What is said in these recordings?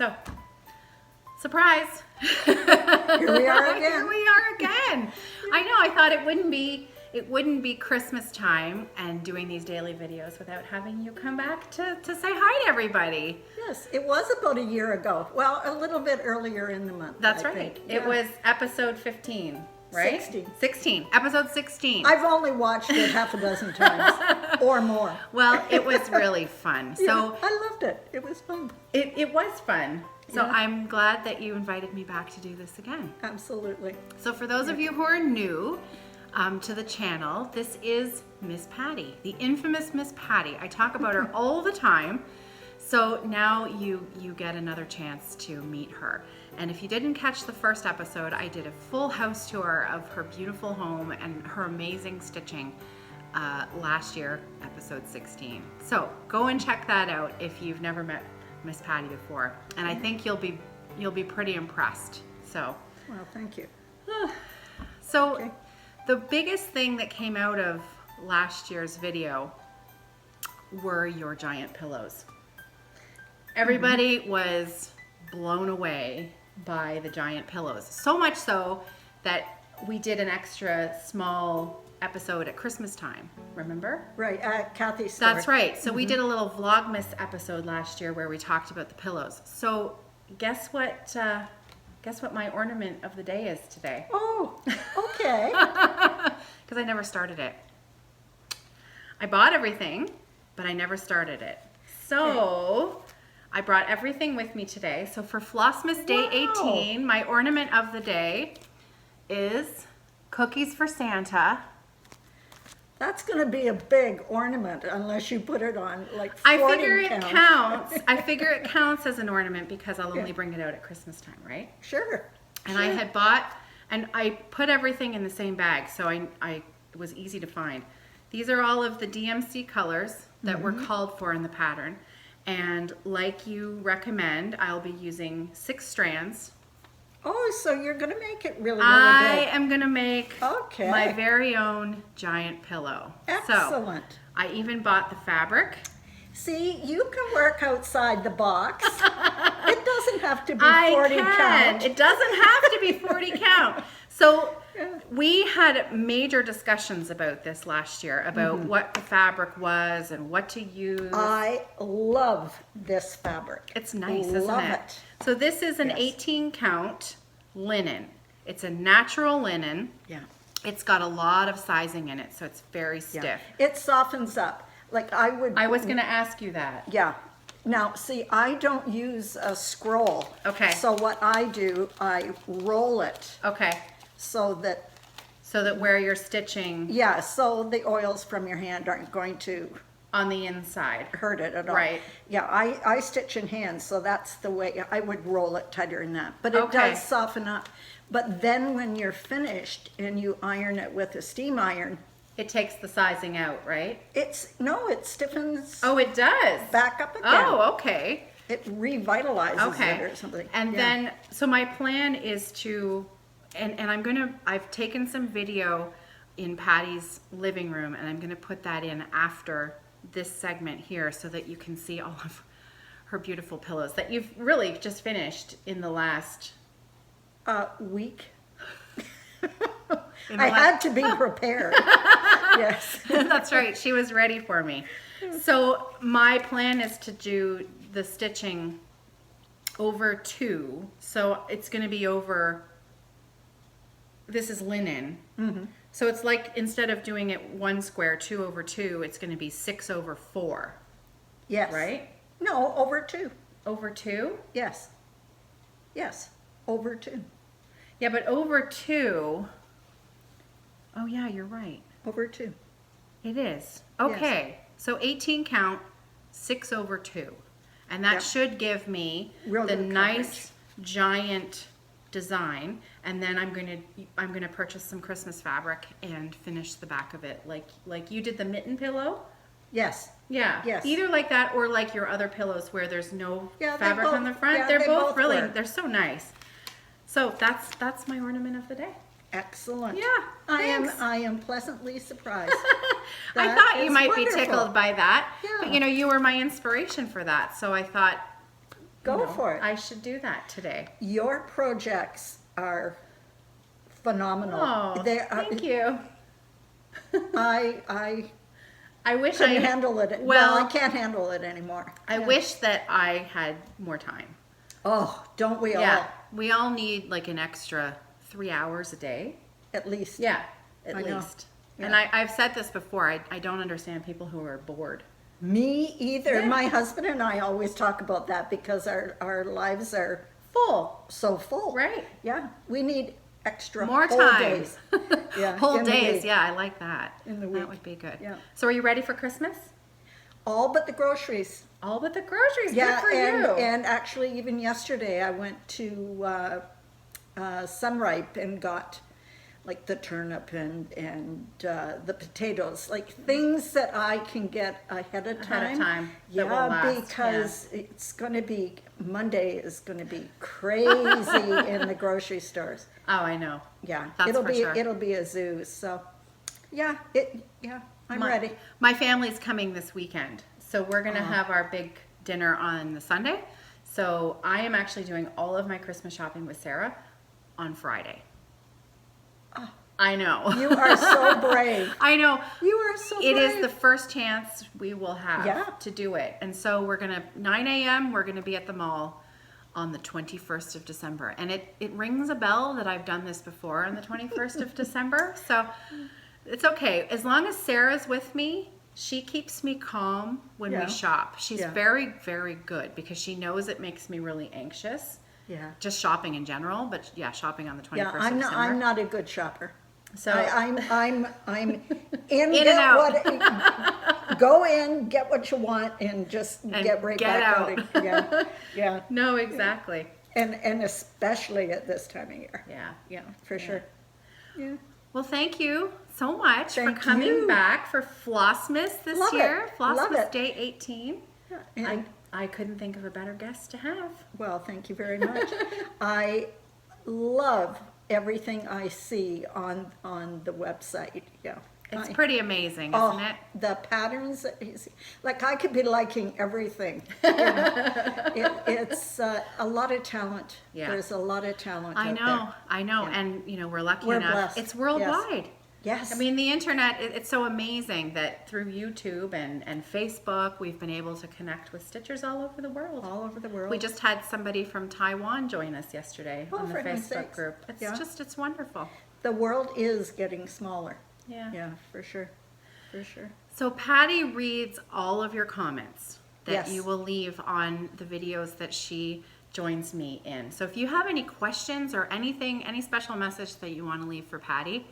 So, surprise. Here we are again. Here we are again. I know, I thought it wouldn't be Christmas time and doing these daily videos without having you come back to say hi to everybody. Yes, it was about a year ago. Well, a little bit earlier in the month. That's I right. think. It Yeah. was episode 15, right? 16. Episode 16. I've only watched it half a dozen times or more. Well, it was really fun. Yeah, So I loved it. It was fun. it was fun. So Yeah. I'm glad that you invited me back to do this again. Absolutely. So for those of you who are new to the channel, this is Miss Patti, the infamous Miss Patti. I talk about her all the time. So now you get another chance to meet her. And if you didn't catch the first episode, I did a full house tour of her beautiful home and her amazing stitching last year, episode 16. So go and check that out if you've never met Miss Patti before. And I think you'll be pretty impressed. So Well, thank you. so Okay. the biggest thing that came out of last year's video were your giant pillows. Everybody was blown away by the giant pillows. So much so that we did an extra small episode at Christmas time, remember? Right, Kathy's story. That's right. So we did a little Vlogmas episode last year where we talked about the pillows. So guess what my ornament of the day is today? Oh, okay. Because I never started it. I bought everything, but I never started it. So I brought everything with me today. So for Flossmas Day 18, my ornament of the day is cookies for Santa. That's going to be a big ornament unless you put it on like 40 I figure it count. counts. I figure it counts as an ornament because I'll only Yeah. bring it out at Christmas time, right? Sure. And sure. I had bought, and I put everything in the same bag, so it was easy to find. These are all of the DMC colors that were called for in the pattern. And like you recommend, I'll be using 6 strands. Oh, so you're going to make it really, really I big. am gonna make Okay. my very own giant pillow. So Excellent. I even bought the fabric. See, you can work outside the box. It doesn't have to be 40 I can. count. It doesn't have to be 40 count. So Yeah. we had major discussions about this last year, about what the fabric was and what to use. I love this fabric. It's nice, love isn't it? So this is an Yes. 18 count linen. It's a natural linen. Yeah. It's got a lot of sizing in it, so it's very stiff. It softens up. Like I would. I was gonna ask you that. Yeah. Now, see, I don't use a scroll. Okay. So what I do, I roll it Okay, so that, so that where you're stitching yeah, so the oils from your hand aren't going to on the inside. hurt it at all. Right. Yeah, I stitch in hand, so that's the way I would roll it tighter than that. But it Okay. does soften up. But then when you're finished and you iron it with a steam iron, It takes the sizing out, right? it stiffens Oh, it does. back up again. Oh, okay. It revitalizes Okay. it or something. And Yeah. then, so my plan is to, and I've taken some video in Patty's living room and I'm gonna put that in after this segment here so that you can see all of her beautiful pillows that you've really just finished in the last Week. in the I la- had to be prepared. Yes. That's right. She was ready for me. So my plan is to do the stitching over 2. So it's going to be over, this is linen. So it's like instead of doing it 1 square, 2 over 2, it's going to be 6 over 4, Yes. right? No, over 2. Over 2? Yes. Yes. Over 2. Yeah, but over 2, oh yeah, you're right. Over 2. It is. Okay. So 18 count, 6 over 2. And that Yep. should give me Real the good nice giant design. And then I'm gonna purchase some Christmas fabric and finish the back of it like you did the mitten pillow. Yes. Yeah. Yes. Either like that or like your other pillows where there's no Yeah, they fabric on both- the front. yeah, they're they both both really, work. they're so nice. So that's my ornament of the day. Excellent. Yeah, I thanks. am pleasantly surprised. I That thought you is might wonderful. be tickled by that, Yeah. but you know, you were my inspiration for that. So I thought, Go for it. I should do that today. Your projects are phenomenal. Oh, thank you. I wish couldn't I handle it. Well, I can't handle it anymore. I wish that I had more time. Oh, don't we Yeah, all? we all need like an extra 3 hours a day. At least. Yeah, at I know. least. Yeah. And I've said this before. I don't understand people who are bored. Me either. Yeah. My husband and I always talk about that because our lives are Full, so full. right? Yeah. We need extra More whole time. days. Yeah. Whole in the days. week. Yeah, I like that. In the That week. would be good. Yeah. So are you ready for Christmas? All but the groceries. All but the groceries. Yeah, Good for and, you. and actually even yesterday I went to Sunripe and got like the turnip and the potatoes, like things that I can get ahead of time. Ahead of time, that will Yeah, last, because it's going to be, Monday is going to be crazy in the grocery stores. Oh, I know. Yeah, That's it'll for be sure. it'll be a zoo. So, yeah, I'm ready. My family's coming this weekend, so we're gonna Uh-huh. have our big dinner on the Sunday. So I am actually doing all of my Christmas shopping with Sarah on Friday. Oh. I know. You are so brave. I know. You are so It brave. is the first chance we will have Yeah. to do it. And so we're going to, 9 a.m., we're going to be at the mall on the 21st of December. And it rings a bell that I've done this before on the 21st of December. So it's okay. As long as Sarah's with me, she keeps me calm when Yeah. we shop. She's Yeah. very, very good because she knows it makes me really anxious. Yeah. Just shopping in general, but yeah, shopping on the 21st Yeah, of December. I'm not a good shopper. So I'm in In get and out. What, go in, get what you want, and just And get right get back out. out. Yeah, yeah, no, exactly. and especially at this time of year. Yeah. For sure. Yeah. Well, thank you so much Thank for coming you. back for Flossmas this Love it. year. Love Flossmas it. Day 18. And, I couldn't think of a better guest to have. well, thank you very much. I love everything I see on the website. Yeah. It's I- pretty amazing, Oh, isn't it? the patterns that you see. Like I could be liking everything. It's a lot of talent. Yeah. There's a lot of talent I out know, there. I know. Yeah. And, we're lucky We're enough. blessed. It's worldwide. Yes. I mean, the internet, it's so amazing that through YouTube and Facebook, we've been able to connect with stitchers all over the world. all over the world. We just had somebody from Taiwan join us yesterday Oh, on the for heaven's Facebook sakes. group. It's Yeah. it's wonderful. The world is getting smaller. Yeah. Yeah, for sure. For sure. So Patty reads all of your comments that Yes. you will leave on the videos that she joins me in. So if you have any questions or anything, any special message that you want to leave for Patty,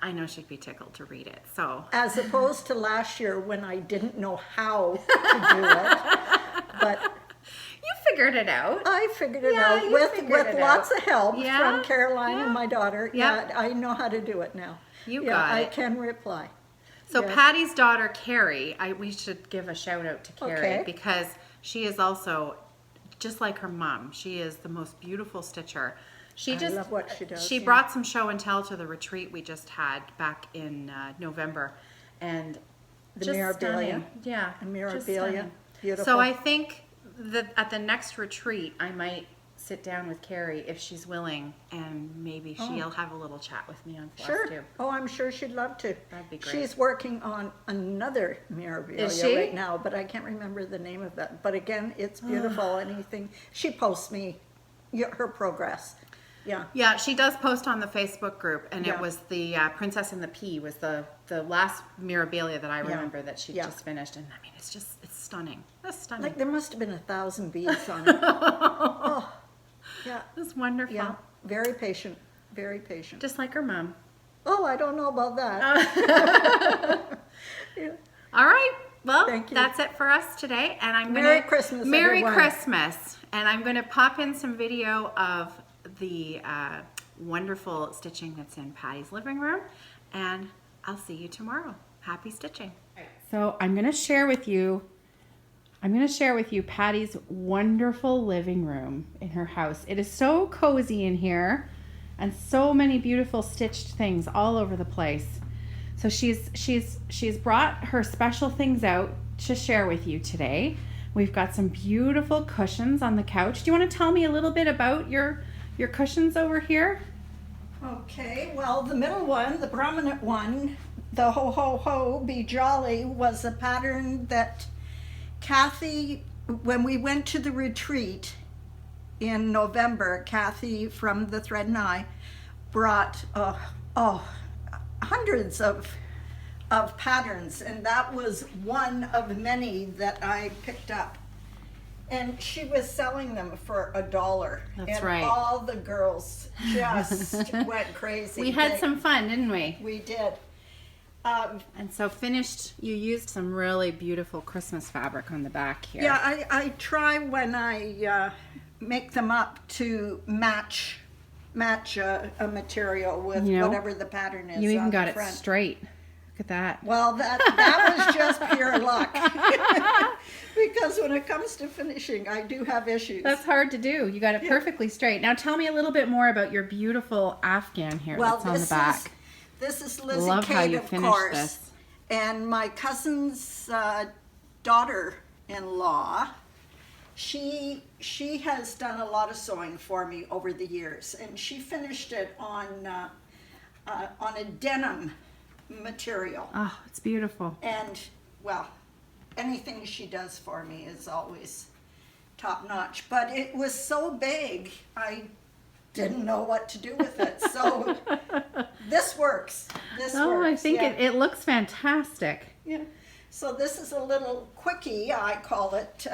I know she'd be tickled to read it. So As opposed to last year when I didn't know how to do it. But you figured it out. I figured it Yeah, out you with figured it lots out. of help Yeah, from Caroline yeah, and my daughter. yeah. Yeah, I know how to do it now. You yeah, got I it. can reply. So Yes. Patty's daughter, Carrie, we should give a shout out to Carrie Okay. because she is also, just like her mom, she is the most beautiful stitcher. She I just love what she does, She yeah. brought some show and tell to the retreat we just had back in November, and The just Mirabilia? stunning. Yeah, The just Mirabilia? stunning. Beautiful. So I think that at the next retreat, I might sit down with Carrie if she's willing, and maybe she'll have a little chat with me on Floss Sure. too. Oh, I'm sure she'd love to. That'd be great. She's working on another Mirabilia Is she? right now, but I can't remember the name of that. But again, it's beautiful. Anything she posts me her progress. Yeah. Yeah, she does post on the Facebook group, and Yeah. it was the Princess and the Pea was the last Mirabilia that I Yeah. remember that she Yeah. just finished, and I mean it's stunning. It's stunning. Like there must have been 1,000 beads on it. Oh, yeah. It's wonderful. Yeah. Very patient. Very patient. Just like her mom. Oh, I don't know about that. Yeah. All right. Well, Thank you. that's it for us today, and I'm gonna Merry Christmas, Merry everyone. Christmas, and I'm gonna pop in some video of the wonderful stitching that's in Patty's living room, and I'll see you tomorrow. Happy stitching. So I'm gonna share with you Patty's wonderful living room in her house. It is so cozy in here, and so many beautiful stitched things all over the place. So she's brought her special things out to share with you today. We've got some beautiful cushions on the couch. Do you want to tell me a little bit about your cushions over here? Okay, well, the middle one, the prominent one, the Ho Ho Ho Be Jolly, was a pattern that Kathy, when we went to the retreat in November, Kathy from the Thread and I brought hundreds of patterns, and that was one of many that I picked up. And she was selling them for $1. That's right. And all the girls just went crazy. We had some fun, didn't we? We did. And so you used some really beautiful Christmas fabric on the back here. Yeah, I try when I make them up to match a material with whatever the pattern is. You even on got the it front. straight. Look at that. Well, that was just pure luck. Because when it comes to finishing, I do have issues. That's hard to do. You got it perfectly straight. Now tell me a little bit more about your beautiful Afghan here that's on the back. This is Lizzie Love how Kate, you of finished course. this. And my cousin's daughter-in-law, she has done a lot of sewing for me over the years, and she finished it on a denim material. Oh, it's beautiful. And well, anything she does for me is always top notch. But it was so big, I didn't know what to do with it. So this works. This works. I think it looks fantastic. Yeah. So this is a little quickie, I call it,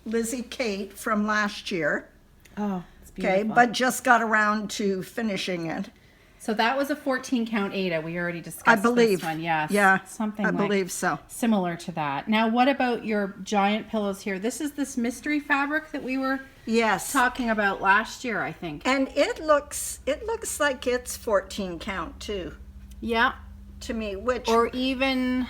Lizzie Kate from last year. Oh, it's beautiful. Okay, but just got around to finishing it. So that was a 14 count Ada. We already discussed believe. this one. Yes. Yeah, Something I like believe so. similar to that. Now, what about your giant pillows here? This is this mystery fabric that we were talking about last year, I think. And it looks like it's 14 count too. Yeah. To me, which Or even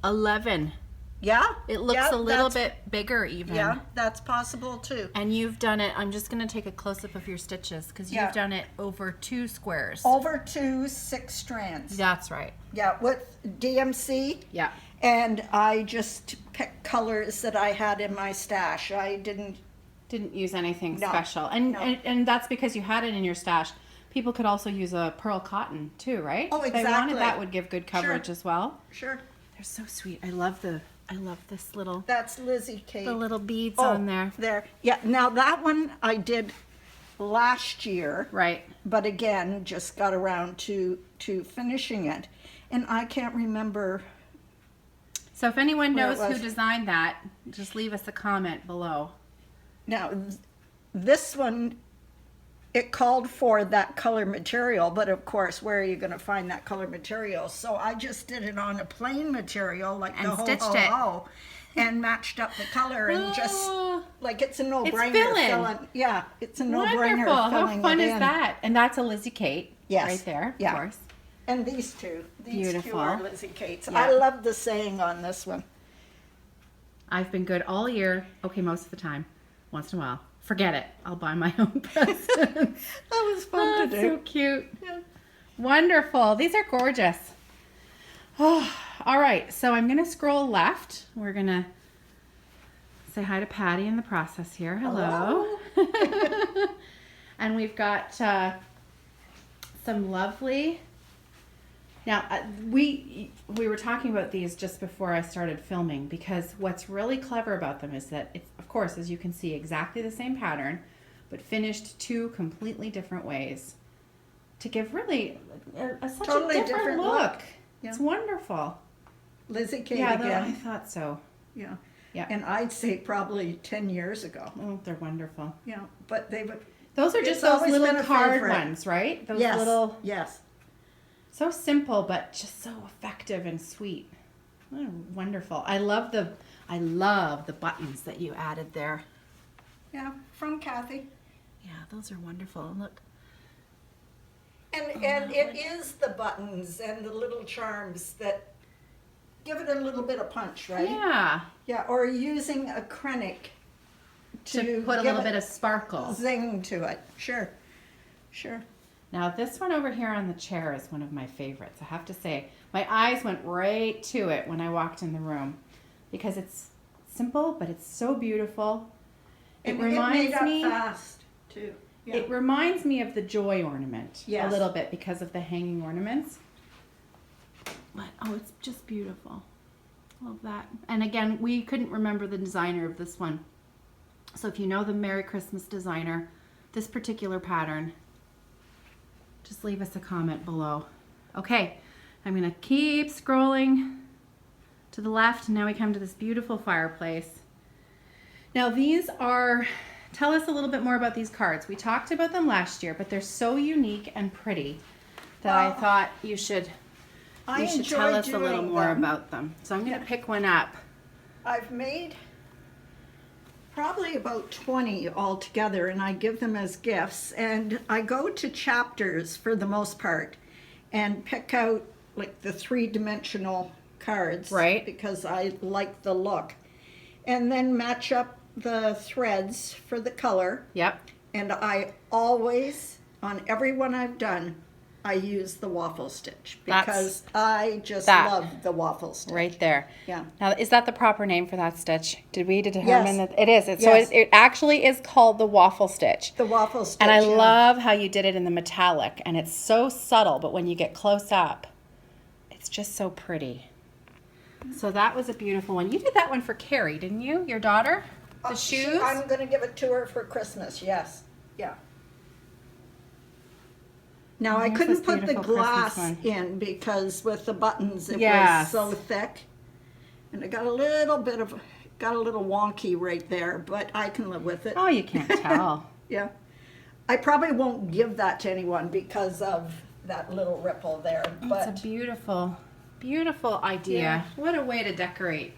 11. yeah, It looks a little bit bigger even. Yeah, that's possible too. And you've done it, I'm just going to take a close-up of your stitches because you've done it over 2 squares. Over 6 strands. That's right. Yeah, with DMC. Yeah. And I just picked colors that I had in my stash. I didn't use anything No. special. And that's because you had it in your stash. People could also use a pearl cotton too, right? Oh, If they wanted, exactly. that would give good coverage as well. Sure. They're so sweet. I love this little That's Lizzie Kate. the little beads on there. There. Yeah, now that one I did last year. Right. But again, just got around to finishing it. And I can't remember. So if anyone Where knows it who was. designed that, just leave us a comment below. Now, this one, it called for that color material, but of course, where are you going to find that color material? So I just did it on a plain material, like And the stitched it. ho, and matched up the color, and just Oh, like it's a no-brainer. filling. Yeah, it's a no-brainer. wonderful. How filling fun it is in. that? And that's a Lizzie Kate. Yes. Right there, Yeah. of course. And these two Beautiful. are Lizzie Kate's. Yeah. I love the saying on this one. I've been good all year. Okay, most of the time. Once in a while. Forget it. I'll buy my own presents. That was fun to do. So cute. Yeah. Wonderful. These are gorgeous. Oh, all right. So I'm going to scroll left. We're going to say hi to Patty in the process here. Hello. And we've got some lovely... Now, we were talking about these just before I started filming because what's really clever about them is that it's, of course, as you can see, exactly the same pattern, but finished 2 completely different ways to give really such Totally a different look. look. Yeah. It's wonderful. Lizzie Kate I again. thought so. Yeah. Yeah. And I'd say probably 10 years ago. Oh, they're wonderful. Yeah. But they would. Those are It's just those always little been a card favorite. ones, right? Those Yes. little, Yes. so simple, but just so effective and sweet. Oh, wonderful. I love the buttons that you added there. Yeah. From Kathy. Yeah, those are wonderful. Look. And it is the buttons and the little charms that give it a little bit of punch, right? Yeah. Yeah. Or using acrylic To put a give little it bit of sparkle. zing to it. Sure. Sure. Now this one over here on the chair is one of my favorites. I have to say, my eyes went right to it when I walked in the room because it's simple, but it's so beautiful. It And reminds it made up me. fast too. Yeah. It reminds me of the joy ornament a Yes. little bit because of the hanging ornaments. But oh, it's just beautiful. Love that. And again, we couldn't remember the designer of this one. So if you know the Merry Christmas designer, this particular pattern, just leave us a comment below. Okay, I'm gonna keep scrolling to the left. Now we come to this beautiful fireplace. Now these are, tell us a little bit more about these cards. We talked about them last year, but they're so unique and pretty that I thought you should tell us a little more about them. So I'm gonna pick one up. I've made probably about 20 altogether, and I give them as gifts. And I go to chapters for the most part and pick out like the 3-dimensional cards. Right. Because I like the look. And then match up the threads for the color. Yep. And I always, on every one I've done, I use the waffle stitch because I just love the waffle stitch. Right there. Yeah. Now, is that the proper name for that stitch? Did we determine Yes. that it is? So Yes. it actually is called the waffle stitch. The waffle stitch. And I yeah. love how you did it in the metallic, and it's so subtle, but when you get close up, it's just so pretty. So that was a beautiful one. You did that one for Carrie, didn't you? Your daughter? The shoes? I'm going to give it to her for Christmas, yes. Yeah. Now, I There's couldn't this put the beautiful Christmas glass one. in because with the buttons it Yes. was so thick. And it got a little wonky right there, but I can live with it. Oh, you can't tell. Yeah. I probably won't give that to anyone because of that little ripple there, but It's a beautiful, beautiful idea. Yeah. What a way to decorate.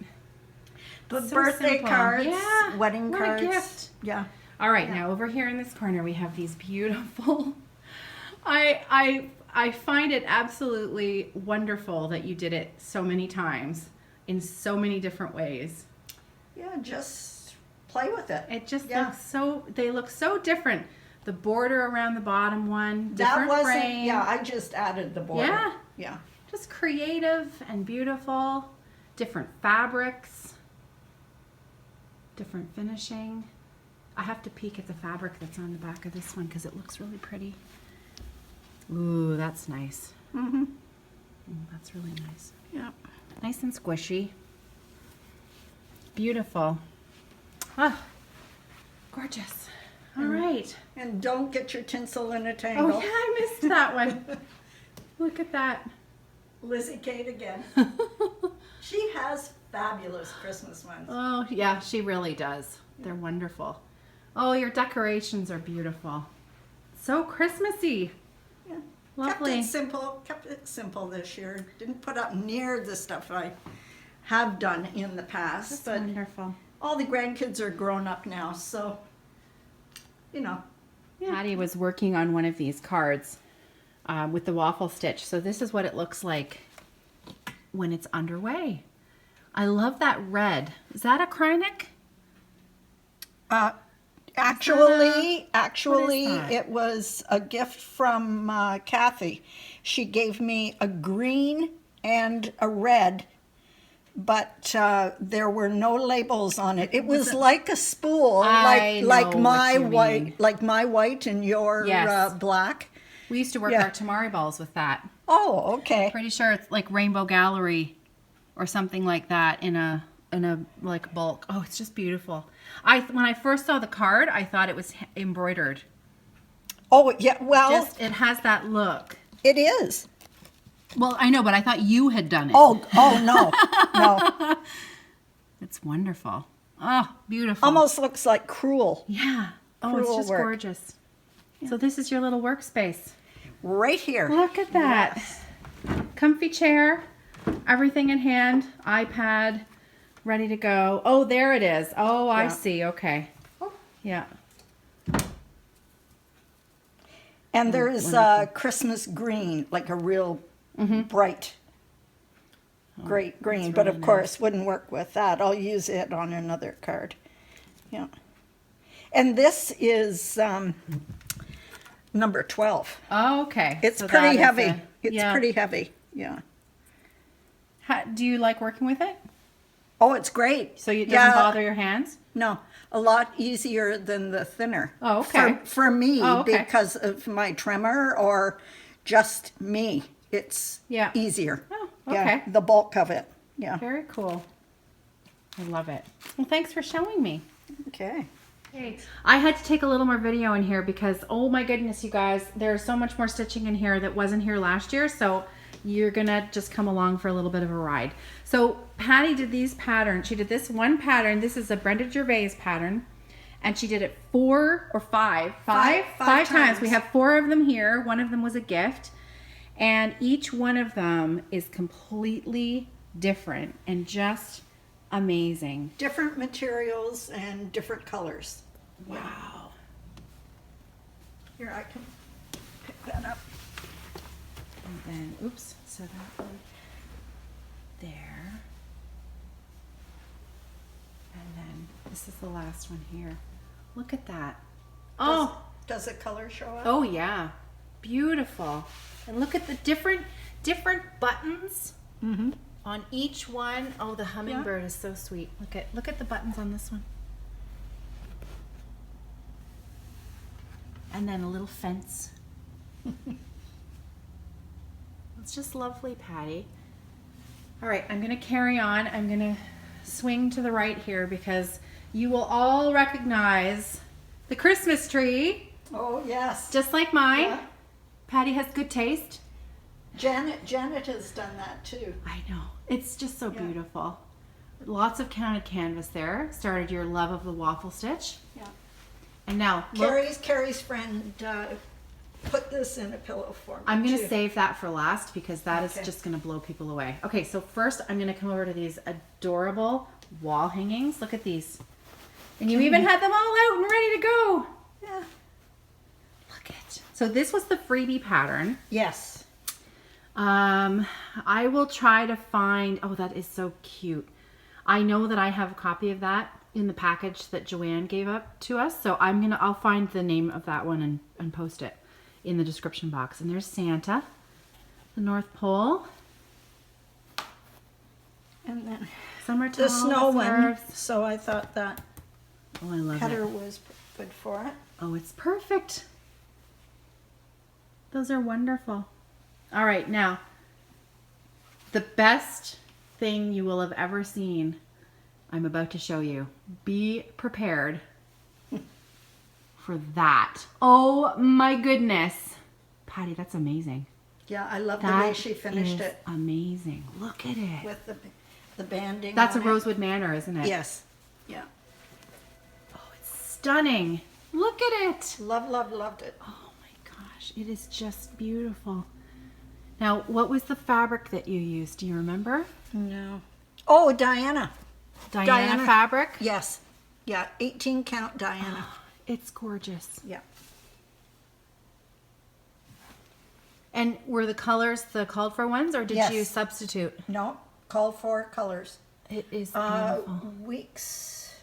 the so birthday simple. cards, Yeah, wedding what a cards. gift. Yeah. All right, now over here in this corner we have these beautiful. I find it absolutely wonderful that you did it so many times in so many different ways. Yeah, just play with it. It just Yeah. looks so, they look so different. The border around the bottom one, That different wasn't, frame. yeah, I just added the border. Yeah. Yeah. Just creative and beautiful. Different fabrics. Different finishing. I have to peek at the fabric that's on the back of this one because it looks really pretty. Ooh, that's nice. Mm-hmm. Ooh, that's really nice. Yeah. Nice and squishy. Beautiful. Ah, gorgeous. All right. And don't get your tinsel in a tangle. Oh yeah, I missed that one. Look at that. Lizzie Kate again. She has fabulous Christmas ones. Oh yeah, she really does. They're wonderful. Oh, your decorations are beautiful. So Christmassy. Yeah. Lovely. Kept it simple this year. Didn't put up near the stuff I have done in the past. That's but wonderful. all the grandkids are grown up now, so you know. Yeah. Patty was working on one of these cards with the waffle stitch. So this is what it looks like when it's underway. I love that red. Is that acrylic? Actually, that? it was a gift from Kathy. She gave me a green and a red, but there were no labels on it. It was like a spool, I like know my what you white, mean. like my white and your Yes. black. We used to work Yeah. our tamari balls with that. Oh, okay. Pretty sure it's like Rainbow Gallery or something like that in a like bulk. Oh, it's just beautiful. When I first saw the card, I thought it was embroidered. Oh, yeah. Well, Just it has that look. it is. Well, I know, but I thought you had done it. Oh no, no. It's wonderful. Oh, beautiful. Almost looks like cruel. Yeah. Oh, it's Cruel just work. gorgeous. So this is your little workspace. Right here. Look at that. Yes. Comfy chair, everything in hand, iPad, ready to go. Oh, there it is. Oh, I Yeah. see. Okay. Oh. Yeah. And there's Christmas green, like a real bright, great green. But really of course, wouldn't work with that. I'll use it on another card. Yeah. And this is number 12. Oh, okay. It's So pretty that is heavy. It's yeah. pretty heavy. Yeah. Do you like working with it? Oh, it's great. So it doesn't bother your hands? No, a lot easier than the thinner. Oh, okay. For me, Oh, okay. because of my trimmer or just me, it's Yeah. easier. Oh, okay. Yeah, the bulk of it. Yeah. Very cool. I love it. Well, thanks for showing me. Okay. Okay. I had to take a little more video in here because, oh my goodness, you guys, there's so much more stitching in here that wasn't here last year. So you're gonna just come along for a little bit of a ride. So Patti did these patterns. She did this one pattern. This is a Brenda Gervais pattern. And she did it five times. We have 4 of them here. One of them was a gift. And each one of them is completely different and just amazing. Different materials and different colors. Wow. Here, I can pick that up. And then, oops, so that one there. And then this is the last one here. Look at that. Oh, Does the color show up? oh yeah. Beautiful. And look at the different buttons on each one. Oh, the hummingbird is so sweet. Look at the buttons on this one. And then a little fence. It's just lovely, Patti. All right, I'm gonna carry on. I'm gonna swing to the right here because you will all recognize the Christmas tree, Oh, yes. just like mine. Yeah. Patti has good taste. Janet has done that too. I know. It's just so Yeah. beautiful. Lots of counted canvas there. Started your love of the waffle stitch. Yeah. And now, look, Carrie's friend put this in a pillow for me. I'm going too. to save that for last because that is Okay. just going to blow people away. Okay, so first I'm going to come over to these adorable wall hangings. Look at these. And you even had them all out and ready to go. Yeah. Look at. So this was the freebie pattern. Yes. I will try to find, oh, that is so cute. I know that I have a copy of that in the package that Joanne gave up to us. So I'll find the name of that one and post it in the description box. And there's Santa, the North Pole. And then Summer the snow one. scarves. So I thought that Oh, I love header it. was good for it. Oh, it's perfect. Those are wonderful. All right, now, the best thing you will have ever seen, I'm about to show you. Be prepared for that. Oh my goodness. Patti, that's amazing. Yeah, I love the That way she finished is it amazing. Look at it. with the banding. That's a on it. Rosewood Manor, isn't it? Yes. Yeah. Oh, it's stunning. Look at it. Loved it. Oh my gosh, it is just beautiful. Now, what was the fabric that you used? Do you remember? No. Oh, Diana. Diana fabric? Yes. Yeah, 18 count Diana. It's gorgeous. Yeah. And were the colors the called for ones or did Yes. you substitute? No, call for colors. It is beautiful. Weeks.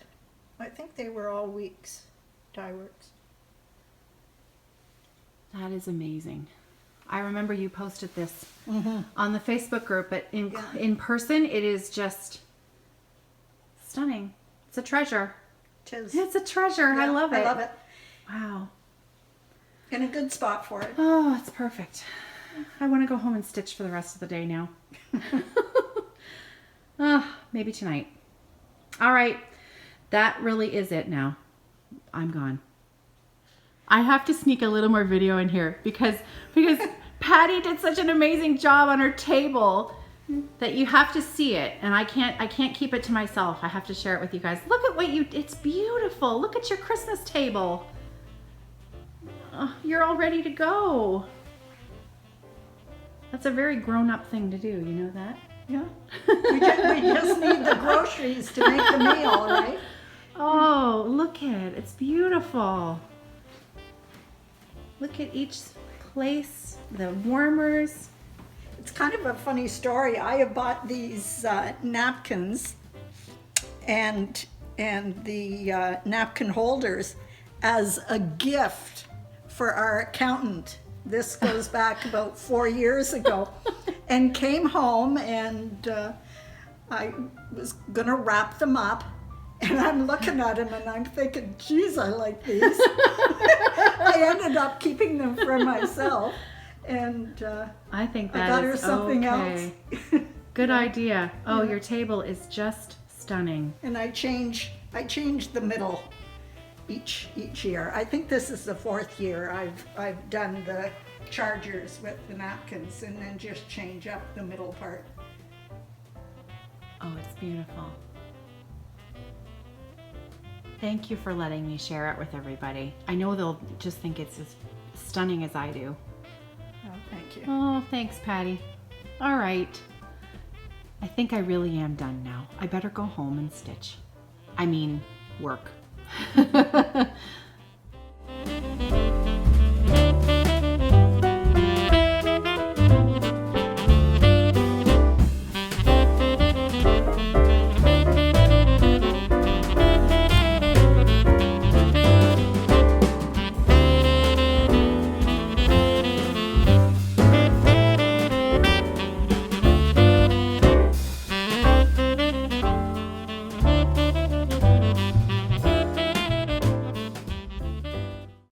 I think they were all weeks. Dye Works. That is amazing. I remember you posted this on the Facebook group, but in person, it is just stunning. It's a treasure. Tis. It's a treasure. I Yeah, love it. I love it. Wow. In a good spot for it. Oh, it's perfect. I want to go home and stitch for the rest of the day now. Maybe tonight. All right. That really is it now. I'm gone. I have to sneak a little more video in here because Patti did such an amazing job on her table that you have to see it, and I can't keep it to myself. I have to share it with you guys. Look at it's beautiful. Look at your Christmas table. Oh, you're all ready to go. That's a very grown-up thing to do, you know that? Yeah. We just need the groceries to make the meal, right? Oh, look at it. It's beautiful. Look at each place, the warmers. It's kind of a funny story. I have bought these napkins and the napkin holders as a gift for our accountant. This goes back about 4 years ago, and came home and I was gonna wrap them up, and I'm looking at them and I'm thinking, geez, I like these. I ended up keeping them for myself, and I think I that got her is something okay. else. Good idea. Oh, Yeah. your table is just stunning. And I change the middle each year. I think this is the 4th year I've done the chargers with the napkins and then just change up the middle part. Oh, it's beautiful. Thank you for letting me share it with everybody. I know they'll just think it's as stunning as I do. Oh, thank you. Oh, thanks, Patty. All right. I think I really am done now. I better go home and stitch. I mean, work.